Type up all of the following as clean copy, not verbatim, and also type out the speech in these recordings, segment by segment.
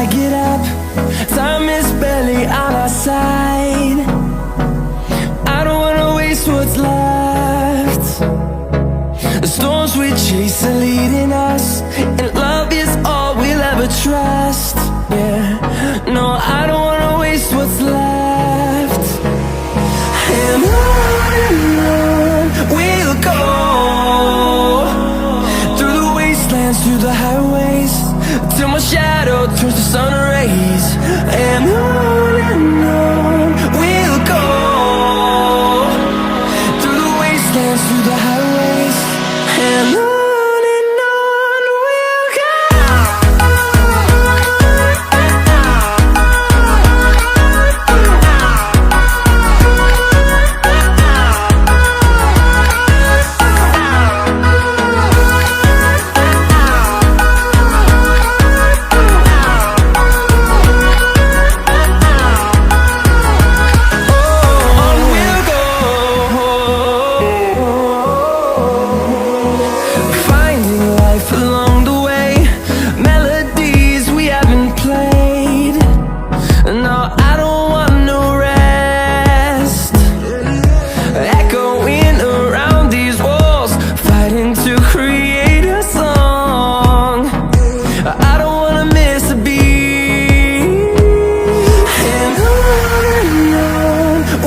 I get up. Time is barely on our side. I don't wanna waste what's left. The storms we chase are leading us, and love is all we'll ever trust. Yeah, no, I don't wanna waste what's left. And on we'll go, through the wastelands, through the highways, till my shadow turns to sun rays. And on we'll go, through the wastelands, through the highways, and on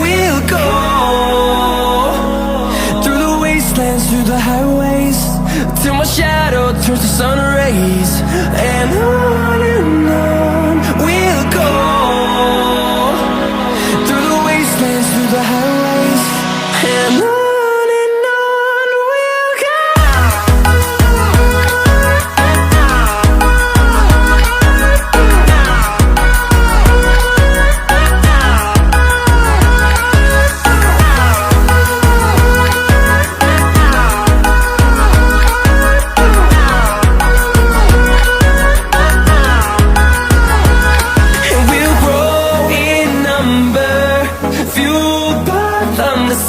we'll go. Through the highways, till my shadow turns to sun rays. And on we'll go, through the wastelands, through the highways, and on we'll go.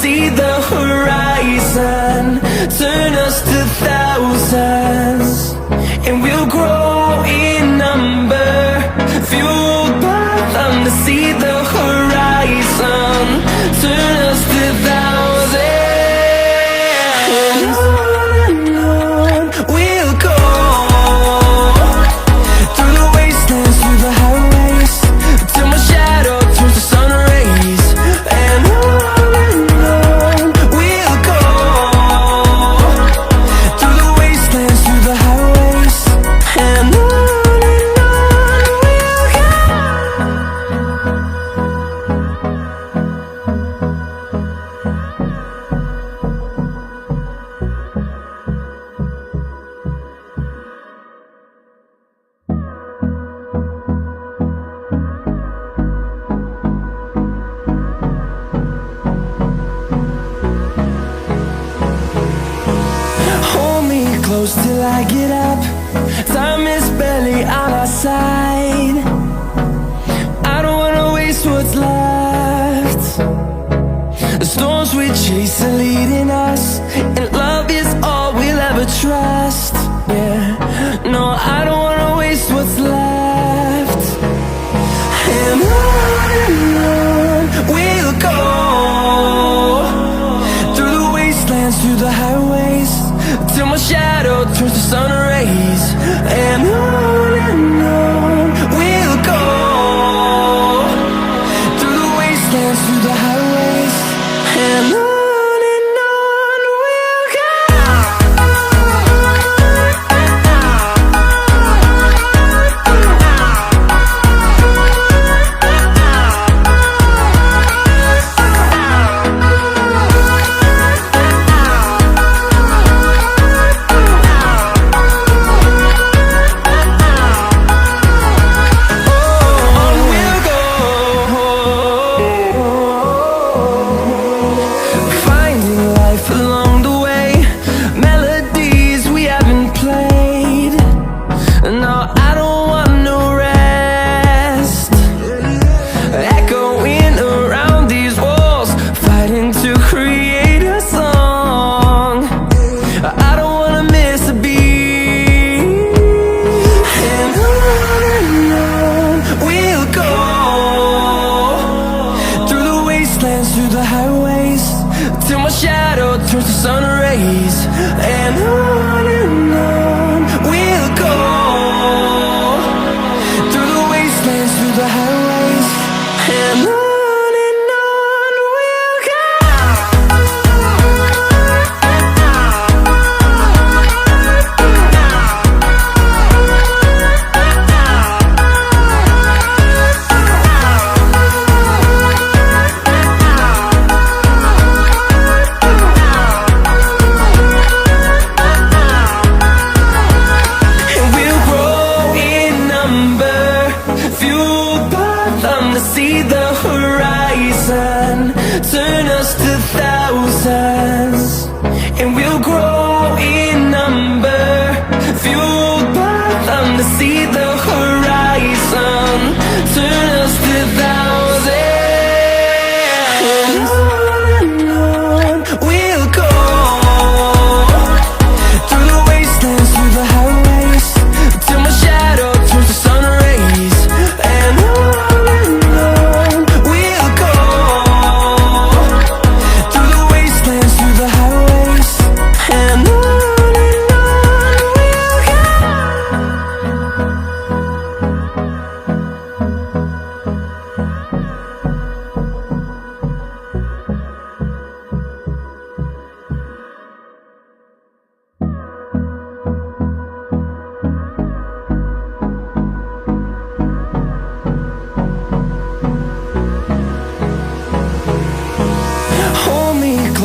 See the horizon, turn us to thousands, and we'll grow in number, fueled by them. To see the horizon, turn us to thousands, and on we'll go, through the wastelands, through the highways, till my shadow turns to sun rays. And close till I get up. Time is barely on our side. I don't wanna waste what's left. The storms we chase are leading us, and love is all we'll ever trust. Yeah, no, I don't wanna waste what's left. And on we'll go, through the wastelands, through the highways, till my shadow turns to sun rays. And on we'll go, through the wastelands, through the highways, and on we'll go.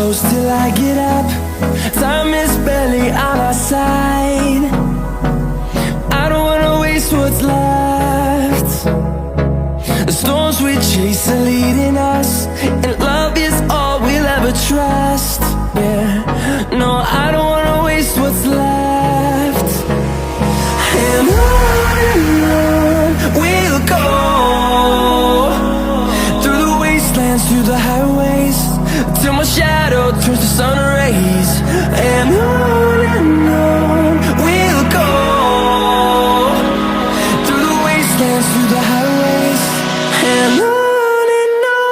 close till I get up. Time is barely on our side. I don't wanna waste what's left. The storms we chase are leading us, and love is all we'll ever trust. Yeah, no, I don't wanna waste what's left. And on we'll go, through the wastelands, through the highways, till my shadow turns to sun rays. And on we'll go, through the wastelands, through the highways, and on we'll go.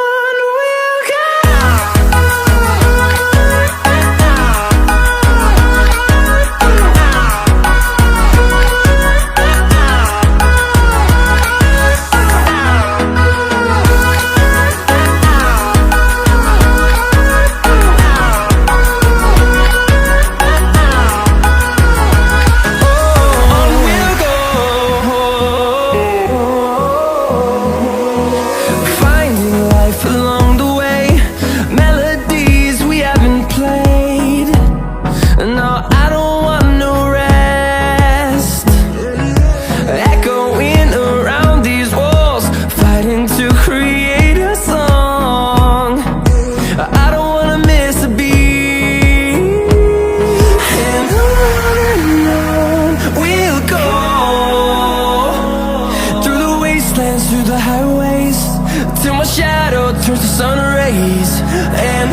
Through the highways, till my shadow turns to sun rays. And